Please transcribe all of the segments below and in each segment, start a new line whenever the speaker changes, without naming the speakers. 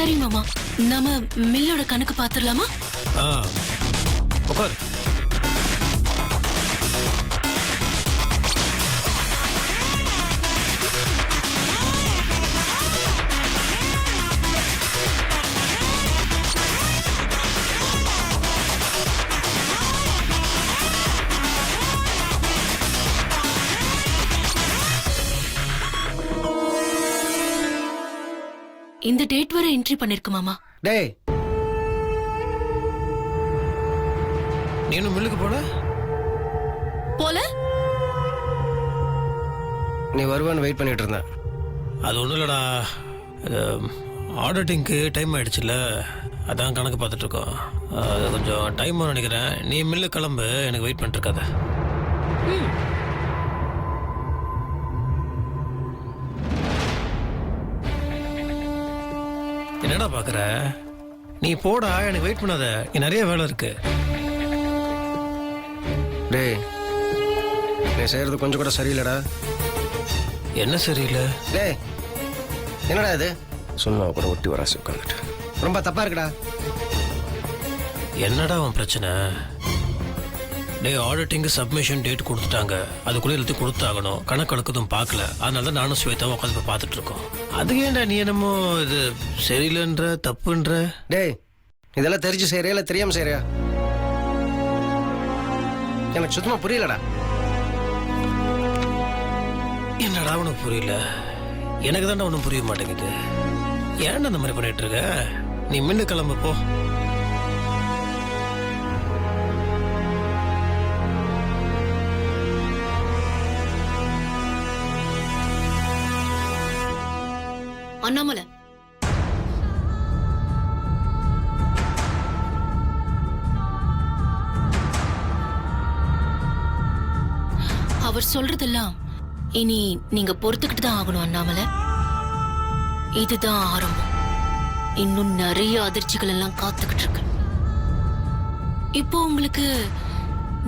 சரி மாமா, நாம மில்லோட கணக்கு பாத்துடலாமா?
உட்கார்.
இந்த டேட் வரை என்ட்ரி பண்ணிருக்கு மாமா.
டேய்,
நீனும் மில்லுக்கு போல
நீ வருவான்னு வெயிட் பண்ணிட்டு இருந்தேன்.
அது ஒன்றும் இல்லைடா, ஆடிட்டிங்க்கு டைம் ஆயிடுச்சுல்ல, அதான் கணக்கு பார்த்துட்டு இருக்கோம். அது கொஞ்சம் டைம் நினைக்கிறேன். நீ மில்லு கிளம்பு, எனக்கு வெயிட் பண்ணிட்டு இருக்காத. என்னடா பாக்குற? நீ போடா, எனக்கு வெயிட் பண்ணாத, நிறைய வேலை இருக்கு.
டேய், நீ செய்யறது கொஞ்சம் கூட சரியில்லடா.
என்ன சரியில்லை?
டேய், என்னடா இது? சும்மா கூட ஒட்டி வராசி உட்காந்துட்டு ரொம்ப தப்பா இருக்குடா.
என்னடா உன் பிரச்சனை? டே, ஆடிட்டிங்கு சப்மிஷன் டேட் கொடுத்துட்டாங்க, அதுக்குள்ளே எல்லாத்தையும் கொடுத்தாகணும். கணக்கெடுக்கதும் பார்க்கல, அதனால தான் நானும் ஸ்வேதாவும் உட்காந்து பார்த்துட்டு இருக்கோம். அது ஏன்டா நீ என்னமோ இது சரியில்லைன்ற தப்புன்ற?
டேய், இதெல்லாம் தெரிஞ்சு செய்யறியா இல்லை தெரியாம செய்யறியா? எனக்கு சுத்தமா புரியலடா.
என்னடா உனக்கு புரியல? எனக்கு தான்டா ஒன்றும் புரிய மாட்டேங்குது. ஏன்டா அந்த மாதிரி பண்ணிட்டு இருக்க? நீ மின்னு கிளம்பு போ.
அண்ணாமலை, அவர் சொல்றதெல்லாம் இனி நீங்க பொறுத்துக்கிட்டு தான் ஆகணும் அண்ணாமலை. இதுதான் ஆரம்பம். இன்னும் நிறைய அதிர்ச்சிகள் எல்லாம் காத்துக்கிட்டு இருக்கு. இப்போ உங்களுக்கு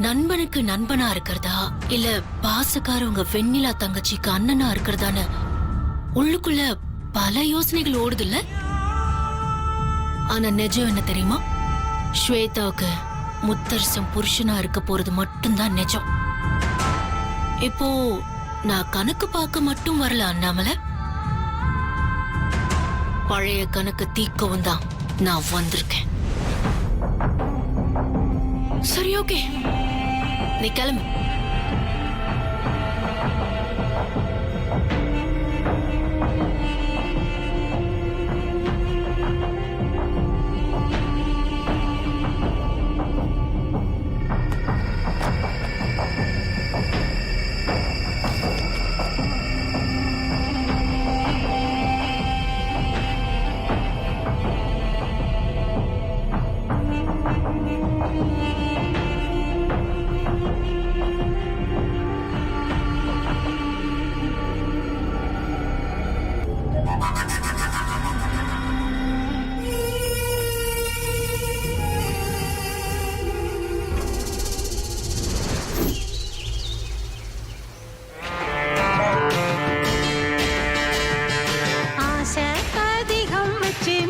நண்பனுக்கு நண்பனா இருக்கிறதா இல்ல பாசக்காரவங்க வெண்ணிலா தங்கச்சிக்கு அண்ணனா இருக்கிறதான்னு உள்ளுக்குள்ள பல யோசனைகள் ஓடுது இல்ல? ஆனா நிஜம் என்ன தெரியுமா? ஸ்வேதாவுக்கு முத்தரசம் புருஷனா இருக்க போறது மட்டும்தான் நிஜம். இப்போ நான் கணக்கு பார்க்க மட்டும் வரல அண்ணாமலை, பழைய கணக்கு தீக்கவும் தான் நான் வந்திருக்கேன். சரி, ஓகே, நீ கிளம்பு.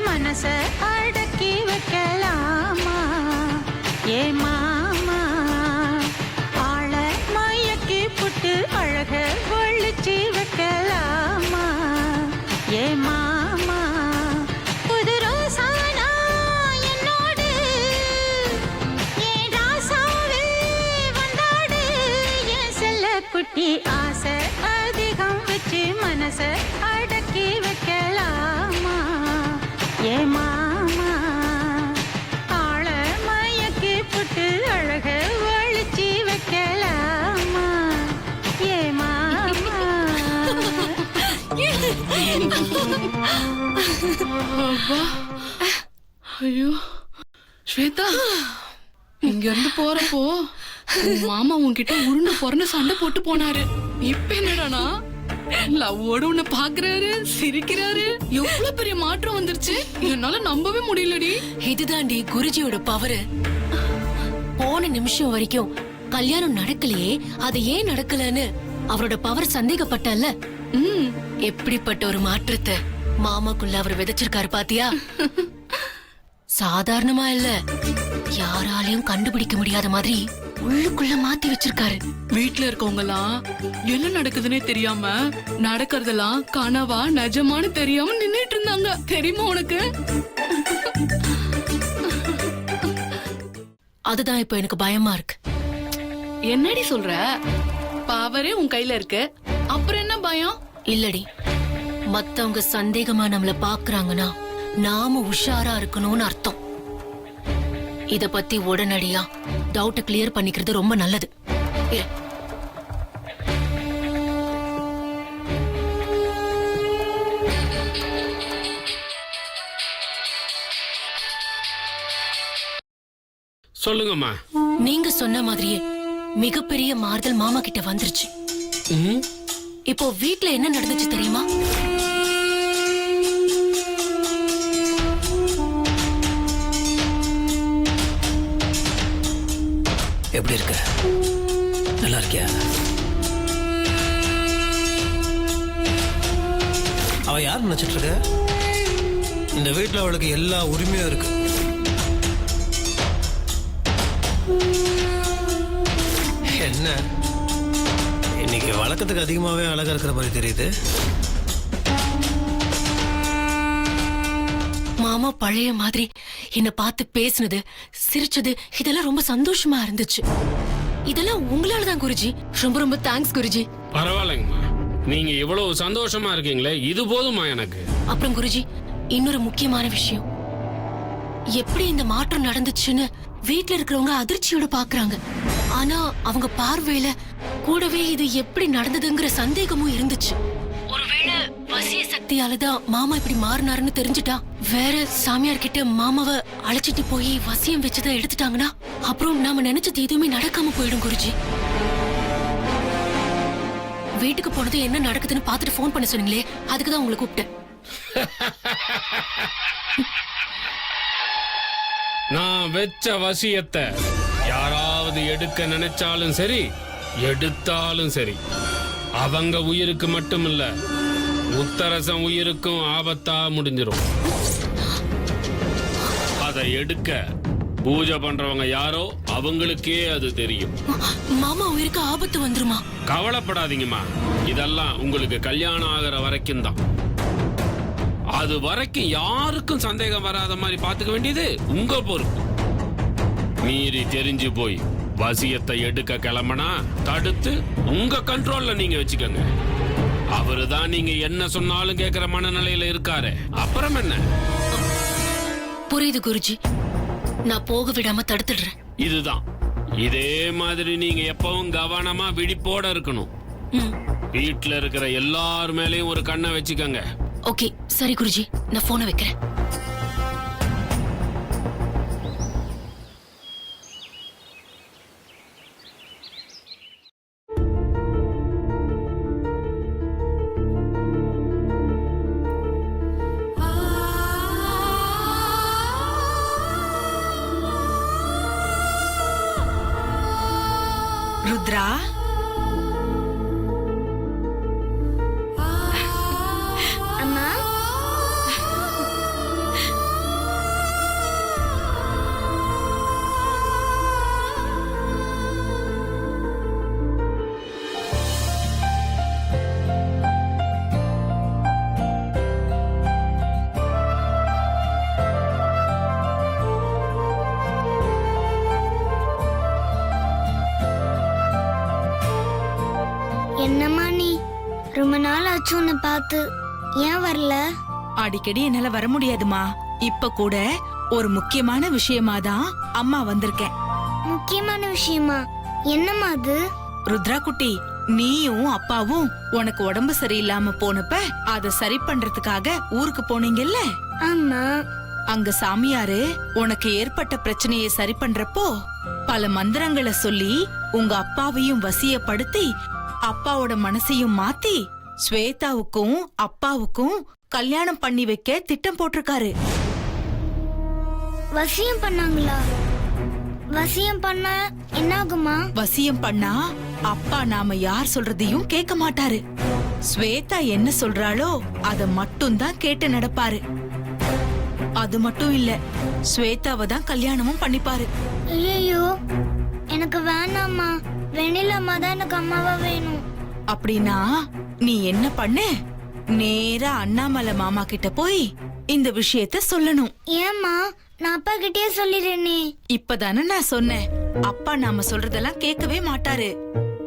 மனச அடக்கி வைக்கலாமா ஏ மாமா? ஆள மயக்கி புட்டு அழக ஒழிச்சு வைக்கலாமா ஏ மாமா? புது ரோசானா என்னோடு ஏன் ராசாவே வந்தாடு என் செல்ல குட்டி. ஆசை அதிகம் வச்சு மனச அடக்கி வைக்கலாமா ஏ மாமா? ஆள மயக்கி புட்டு அழக ஒழிச்சு வைக்கலாமா ஏ மாமா?
ஐயோ ஸ்வேதா, இங்க இருந்து போறப்போ உன் மாமா உன்கிட்ட உருண்டு பொறந்து சண்டை போட்டு போனாரு. இப்ப என்னடானா லவ்வோட உன்னை பாக்குறாரு, சிரிக்கிறாரு. எவ்வளவு பெரிய மாற்றம் வந்துருச்சு, என்னால நம்பவே முடியலடி.
இதுதாண்டி குருஜியோட பவரு. போன நிமிஷம் வரைக்கும் கல்யாணம் நடக்கலையே, அது ஏன் நடக்கலன்னு அவரோட பவர் சந்தேகப்பட்டல்ல. எப்படிப்பட்ட ஒரு மாற்றத்தை மாமாக்குள்ள அவர் விதைச்சிருக்காரு பாத்தியா? சாதாரணமா இல்ல, யாராலையும் கண்டுபிடிக்க முடியாத மாதிரி உள்ளுக்குள்ள மாத்தி வச்சிருக்காரு.
வீட்ல இருக்கவங்க எல்லாம் என்ன நடக்குதுன்னே தெரியாம நடக்கிறதெல்லாம் கனவா நிஜமானு தெரியாம நின்னுட்டு இருந்தாங்க. தெரியுமா உனக்கு?
அதுதான் இப்ப எனக்கு பயமா இருக்கு.
என்னடி சொல்ற? பவரே உன் கையில இருக்கு, அப்புறம் என்ன பயம்?
இல்லடி, மத்தவங்க சந்தேகமா நம்மள பாக்குறாங்கன்னா நாம உஷாரா இருக்கணும்னு அர்த்தம். இத பத்தி உடனடியா டவுட்ட கிளியர் பண்ணிக்கிறது ரொம்ப நல்லது. இரு.
சொல்லுங்கம்மா.
நீங்க சொன்ன மாதிரியே மிகப்பெரிய மாறுதல் மாமா கிட்ட வந்துருச்சு. இப்போ வீட்ல என்ன நடந்துச்சு தெரியுமா?
எப்படி இருக்க? நல்லா இருக்கியா? அவ யார் நினைச்சிட்டு இருக்க? இந்த வீட்டுல அவளுக்கு எல்லா உரிமையும் இருக்கு. என்ன இன்னைக்கு வழக்கத்துக்கு அதிகமாவே அழகா இருக்கிற மாதிரி தெரியுது.
மாமா பழைய மாதிரி என்ன பார்த்து பேசுனது, சிரிச்சது, இதெல்லாம் ரொம்ப சந்தோஷமா இருந்துச்சு. இதெல்லாம் உங்களாலதான் குருஜி. ரொம்ப ரொம்ப தேங்க்ஸ் குருஜி.
பரவாயில்லைங்கம்மா, நீங்க இவ்வளவு சந்தோஷமா இருக்கீங்களே, இது போதுமா எனக்கு.
அப்புறம் குருஜி, இன்னொரு முக்கியமான விஷயம். எப்படி இந்த மாற்றம் நடந்துச்சுன்னு வீட்ல இருக்கிறவங்க அதிர்ச்சியோட பாக்குறாங்க. ஆனா அவங்க பார்வையில கூடவே இது எப்படி நடந்ததுங்கிற சந்தேகமும் இருந்துச்சு. ஒருவேளை வசிய சக்தியாலதான் மாமா இப்படி மாறினாருன்னு தெரிஞ்சுட்டா, வேற சாமியார் கிட்ட மாமாவை அழைச்சிட்டு போய் வசியம் வச்சதை எடுத்துட்டாங்கன்னா அப்புறம் நாம நினைச்சது எதுவுமே நடக்காம போயிடும் குருஜி. வீட்டுக்கு போனது என்ன நடக்குதுன்னு பாத்துட்டு போன் பண்ண சொன்னீங்களே, அதுக்குதான் உங்களை கூப்பிட்டேன்.
நான் வெச்ச வசியத்தை யாராவது எடுக்க நினைச்சாலும் சரி, எடுத்தாலும் சரி, அவங்க உயிருக்கு மட்டும் இல்ல, முத்தரசன் உயிருக்கும் ஆபத்தா முடிஞ்சிரும். அதை எடுக்க பூஜை பண்றவங்க யாரோ அவங்களுக்கே அது தெரியும்.
மாமா உயிருக்கு ஆபத்து வந்துருமா?
கவலைப்படாதீங்கம்மா, இதெல்லாம் உங்களுக்கு கல்யாணம் ஆகிற வரைக்கும் தான். அது வரைக்கும் யாருக்கும் சந்தேகம் வராத மாதிரி பாத்துக்க வேண்டியது உங்க பொறுப்பு. மீறி தெரிஞ்சு போய் வசியத்தை எடுக்க கிளம்பனா தடுத்து உங்க கண்ட்ரோல்ல நீங்க வச்சுக்கோங்க. அவருதான் நீங்க என்ன சொன்னாலும் கேட்கிற மனநிலையில இருக்காரு. அப்புறம் என்ன?
புரியுது குருஜி, நான் போக விடாம தடுத்துடுறேன்.
இதுதான். இதே மாதிரி நீங்க எப்பவும் கவனமா விழிப்போட இருக்கணும். வீட்டுல இருக்கிற எல்லார் மேலயும் ஒரு கண்ணை வச்சுக்கோங்க.
ஓகே சரி குருஜி, நான் போனை வைக்கிறேன்.
ருத்ரா,
அம்மா, என்னம்மா நீ? ரொம்ப நாள் ஆச்சு உன்னை பார்த்து. ஏன் வரல?
அடிக்கடி என்னால வர முடியாதுமா. இப்ப கூட ஒரு முக்கியமான விஷயமா தான் அம்மா வந்திருக்கேன்.
முக்கியமான விஷயமா? என்னம்மா அது?
ருத்ரா குட்டி, நீயும் அப்பாவும் உனக்கு உடம்பு சரியில்லாம போனப்ப அத சரி பண்றதுக்காக ஊருக்கு போனீங்கல்ல?
ஆமா.
அங்க சாமியாரு உனக்கு ஏற்பட்ட பிரச்சனையை சரி பண்றப்போ பல மந்திரங்களை சொல்லி உங்க அப்பாவையும் வசியப்படுத்தி அப்பாவோட மனசையும் மாத்தி ஸ்வேதாவுக்கும் அப்பாவுக்கும் கல்யாணம் பண்ணி வைக்க திட்டம் போட்டிருக்காரு.
வசியம் பண்ணாங்களா? வசியம் பண்ண என்ன ஆகுமா?
வசியம் பண்ணா அப்பா நாம யார் சொல்றதையும் கேட்க மாட்டாரு. ஸ்வேதா என்ன சொல்றாளோ அத மட்டும் தான் கேட்டு நடப்பாரு. அது மட்டும் இல்ல, ஸ்வேதாவை தான் கல்யாணமும் பண்ணிப்பாரு.
ஐயோ எனக்கு வேணாம்மா, வெண்ணிலாம்மா தான் எனக்கு அம்மாவா வேணும்.
அப்படின்னா நீ என்ன பண்ணு, நேரா அண்ணாமலை மாமா கிட்ட போய் இந்த விஷயத்த சொல்லணும்.
ஏம்மா, நான் அப்பா கிட்டே சொல்லிடுறேனே.
இப்பதானே நான் சொன்னேன், அப்பா நாம சொல்றதெல்லாம் கேட்கவே மாட்டாரு.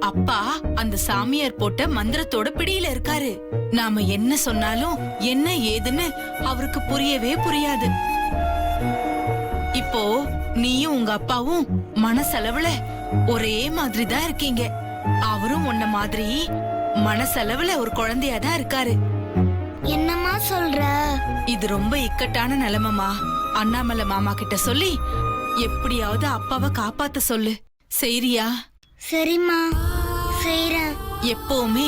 அப்பா அந்த சாமியார் போட்ட மந்திரத்தோட பிடியில இருக்காரு. நாம என்ன சொன்னாலும் என்ன ஏதுன்னு அவருக்கு புரியவே புரியாது. இப்போ நீயும் உங்க அப்பாவும் மனசளவுல ஒரே மாதிரி தான் இருக்கீங்க. அவரும் உன்ன மாதிரி மனசளவுல ஒரு குழந்தையா தான் இருக்காரு.
என்னம்மா சொல்ற?
இது ரொம்ப இக்கட்டான நிலைமைமா. அண்ணாமலை மாமா கிட்ட சொல்லி எப்படியாவது அப்பாவை காப்பாத்த சொல்லு. செய்றியா?
சரிம்மா, செய்றேன்.
எப்பவுமே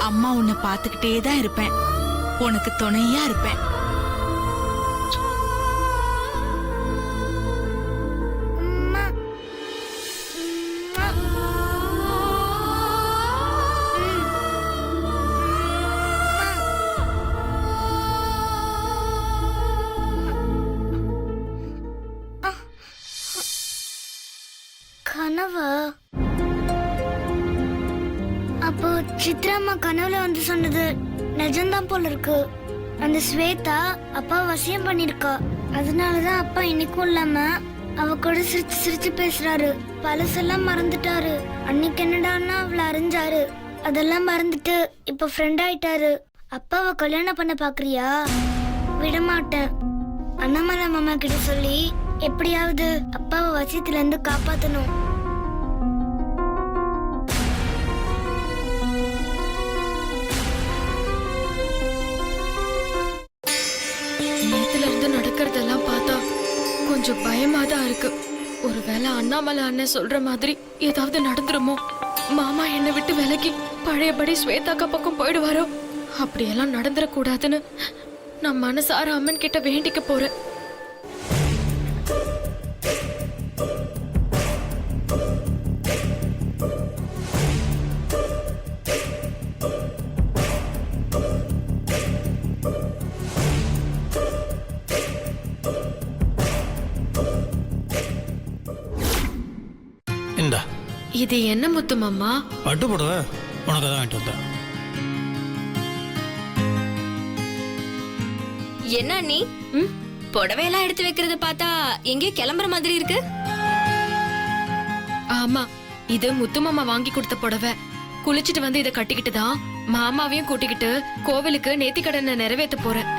அம்மா உன்னை பாத்துக்கிட்டே தான் இருப்பேன், உனக்கு துணையா இருப்பேன்.
அம்மா. கனவா? அப்போ சித்ராம்மா கனவுல வந்து சொன்னது நிஜம்தான் போல இருக்கு. அந்த ஸ்வேதா அப்பா வசியம் பண்ணிருக்கா. அதனாலதான் அப்பா இன்னைக்கும் இல்லாம அவ கூட சிரிச்சு சிரிச்சு பேசுறாரு. பழசெல்லாம் மறந்துட்டாரு. அன்னைக்கு என்னடான்னா அவளை அறிஞ்சாரு, அதெல்லாம் மறந்துட்டு இப்ப ஃப்ரெண்ட் ஆயிட்டாரு. அப்பாவை கல்யாணம் பண்ண பாக்குறியா? விடமாட்டேன். அண்ணாமலை மாமா கிட்ட சொல்லி எப்படியாவது அப்பாவை வசியத்துல இருந்து காப்பாத்தணும்.
நேத்துல இருந்து நடக்கிறதெல்லாம் பார்த்தா கொஞ்சம் பயமா தான் இருக்கு. ஒருவேளை அண்ணாமலை அண்ணன் சொல்ற மாதிரி ஏதாவது நடந்துருமோ? மாமா என்னை விட்டு விலகி பழையபடி ஸ்வேதாக்கா பக்கம் போயிடுவாரோ? அப்படியெல்லாம் நடந்துடக்கூடாதுன்னு நான் மனசார அம்மன் கிட்ட வேண்டிக்க போறேன்.
இந்தா
இது என்ன முத்து மாமா?
பட்டு போடுவ, உனக்கு தான் வாங்கிட்டு வந்தேன்.
என்ன நீ புடவையெல்லாம் எடுத்து வைக்கிறது பார்த்தா எங்கேயோ கிளம்புற மாதிரி இருக்கு.
ஆமா, இது முத்து மாமா வாங்கி கொடுத்த புடவை. குளிச்சிட்டு வந்து இதை கட்டிக்கிட்டு தான் மாமாவையும் கூட்டிக்கிட்டு கோவிலுக்கு நேர்த்திக்கடனை நிறைவேற்ற போறேன்.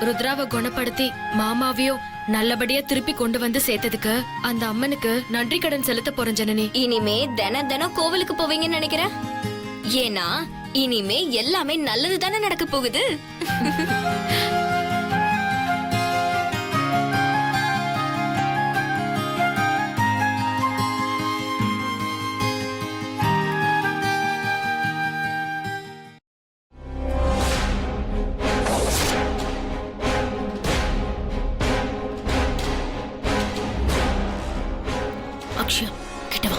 ருத்ராவை குணப்படுத்தி மாமாவையும் நல்லபடியா திருப்பி கொண்டு வந்து சேர்த்ததுக்கு அந்த அம்மனுக்கு நன்றி கடன் செலுத்த போறேன் ஜனனி.
இனிமே தினம் கோவிலுக்கு போவீங்கன்னு நினைக்கிறேன். ஏன்னா இனிமே எல்லாமே நல்லது தானே நடக்க போகுது.
அக்ஷயா கிட்ட வா.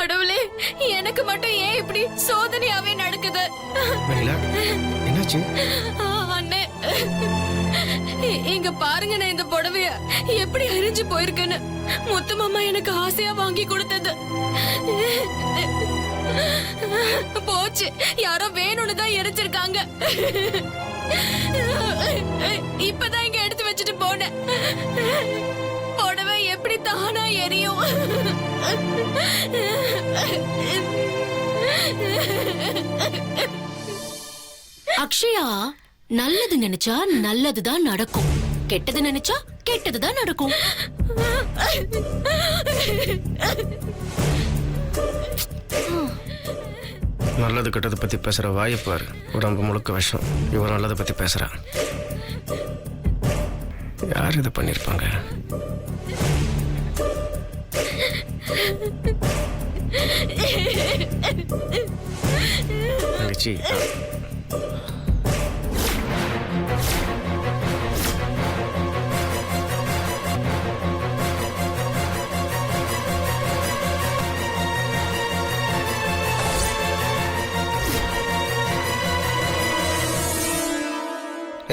கடவுளே, எனக்கு மட்டும் ஏன் இப்படி சோதனையாவே நடக்குது?
வெண்ணிலா என்னாச்சு?
அண்ணே, இங்க பாருங்க, நான் இந்த புடவைய எப்படி அரிஞ்சு போயிருக்கேன்னு. முத்து மாமா எனக்கு ஆசையா வாங்கி கொடுத்தது போச்சு. யாரோ வேணும்னு தான் எரிச்சிருக்காங்க. இப்பதான் இங்க எடுத்து வச்சுட்டு போனேன். புடவை எப்படி தானா எரியும்?
அக்ஷயா, நல்லது நினைச்சா நல்லதுதான் நடக்கும், கெட்டது நினைச்சா கெட்டதுதான் நடக்கும்.
நல்லது கெட்டதை பத்தி பேசுற வாய்ப்பாரு, உடம்பு முழுக்க விஷம். இவன் நல்லதை பத்தி பேசுறா. யார் இதை பண்ணிருப்பாங்க? தங்கச்சி,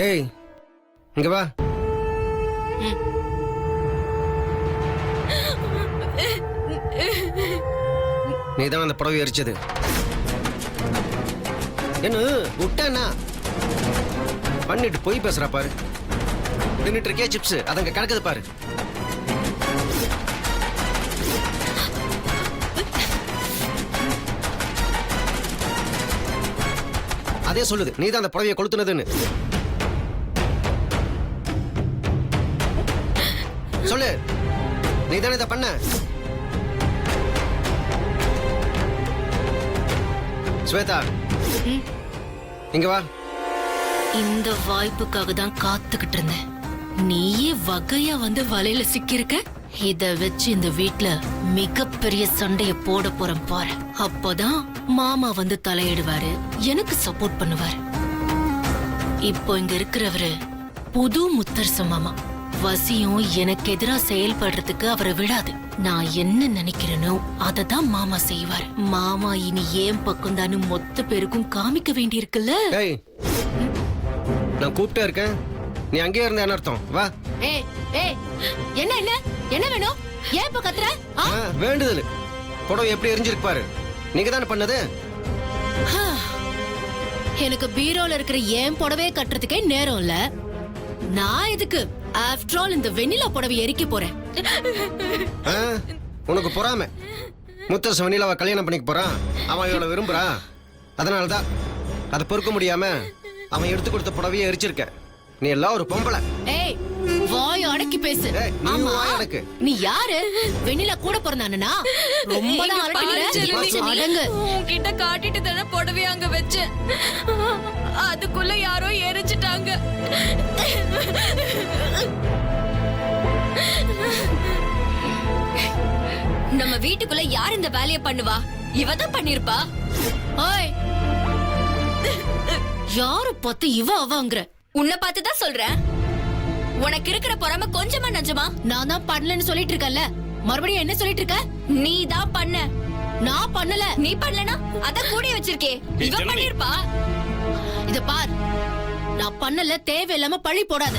ஏய் இங்க வா. நீதான் அந்த புடவை எரிச்சது. என்ன விட்டா பண்ணிட்டு போய் பேசுறா பாரு. தின்னுட்டு இருக்கே சிப்ஸ், அதங்க கிடக்குது பாரு. அதே சொல்லுது நீதான் அந்த புடவையை கொளுத்துனதுன்னு. சொல்லு, நீதானே இதை பண்ண? ஸ்வேதா, இங்க வா.
இந்த வாய்ப்புக்காக தான் காத்துக்கிட்டு இருந்தேன். நீயே வகையா வந்து வலையில சிக்கிருக்க. இத வச்சு இந்த வீட்ல மிகப்பெரிய சண்டைய போட போறேன் பாரு. அப்போதான் மாமா வந்து தலையிடுவாரு, எனக்கு சப்போர்ட் பண்ணுவாரு. இப்போ இங்க இருக்கிறவரு புது முத்தரச மாமா. வசியும் எனக்கு எதிரா செயல்படுறதுக்கு அவரை விடாது. நான் என்ன நினைக்கிறேனோ அதை தான் மாமா செய்வார். மாமா இனி ஏன் பக்கம் தானு மொத்த பேருக்கும் காமிக்க வேண்டி இருக்குல்ல.
ஏய், நான் கூப்பிட்டே இருக்கேன், நீ அங்கேயே இருந்த என்ன அர்த்தம்? வா.
ஏய் ஏய், என்ன என்ன என்ன வேணும்? ஏன் இப்ப கத்துற?
வேண்டுதல் புடவை எப்படி எரிஞ்சிருக்கு பாரு. நீங்க தானே பண்ணது.
எனக்கு பீரோல இருக்கிற ஏன் புடவையை கட்டுறதுக்கே நேரம் இல்ல. நான் எதுக்கு ஆஃப்டர் ஆல் இந்த வெண்ணிலா புடவை எரிக்க போறேன்?
உனக்கு பொறாம. முத்தரச வெண்ணிலாவை கல்யாணம் பண்ணிக்க போறான். அவன் இவளை விரும்புறா. அதனாலதான் அதை பொறுக்க முடியாம அவன் எடுத்து கொடுத்த புடவையை எரிச்சிருக்க. நீ எல்லாம் ஒரு பொம்பளை.
ஏய், வாய் அடக்கி பேசு.
ஆமா, எனக்கு
நீ யாரு? வெண்ணிலா கூட பிறந்தானா? ரொம்ப தான் அடங்கு.
உன்கிட்ட காட்டிட்டு தானே புடவை அங்க வச்சேன். அதுக்குள்ள யாரோ எரிச்சிட்டாங்க. நம்ம வீட்டுக்குள்ள யார் இந்த வேலைய பண்ணுவா? இவதான் பண்ணிருப்பா.
ஓய், யாரு பார்த்து இவ அவங்கற?
உன்னை பார்த்து தான் சொல்றேன். உனக்கு இருக்கிற பொறாம கொஞ்சமா நஞ்சமா?
நான் தான் பண்ணலன்னு சொல்லிட்டு இருக்கல, மறுபடியும் என்ன சொல்லிட்டு இருக்க?
நீ தான் பண்ண.
நான் பண்ணல.
நீ பண்ணலனா அத கூடி வச்சிருக்கே, இவ பண்ணிருப்பா.
இத பார், நான் பண்ணல, தேவையில்லாம பழி போடாத.